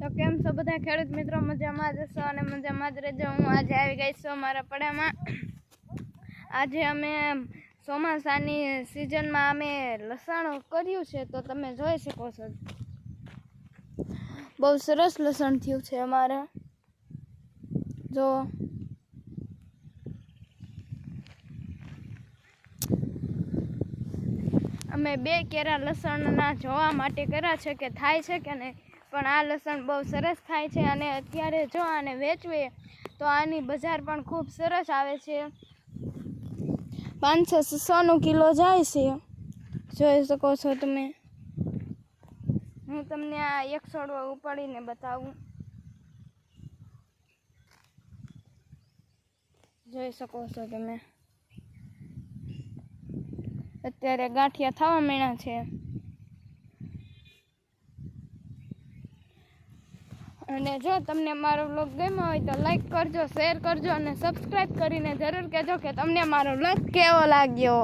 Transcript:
તો કેમ છો બધા ખેડૂત મિત્રો? મજામાં જ હશો અને મજામાં જ રહેજો। હું આજે આવી ગઈ છું મારા પડામાં। આજે અમે ચોમાસાની સિઝનમાં અમે લસણ કર્યું છે, તો તમે જોઈ શકો છો બહુ સરસ લસણ થયું છે અમારે। જો અમે 2 કેરા લસણના જોવા માટે કર્યા છે કે થાય છે કે નહીં, પણ આ લસણ બહુ સરસ થાય છે। અને અત્યારે જો આને વેચવીએ તો આની બજાર પણ ખૂબ સરસ આવે છે, 500-600 કિલો જાય છે, જોઈ શકો છો તમે। હું તમને આ એક છોડવો ઉપાડીને બતાવું, જોઈ શકો છો તમે। અત્યારે ગાંઠિયા થવા માંડ્યા છે। અને જો તમને મારો વ્લોગ ગમ્યો હોય તો લાઈક કરજો, શેર કરજો અને સબસ્ક્રાઈબ કરીને જરૂર કહેજો કે તમને મારો વ્લોગ કેવો લાગ્યો।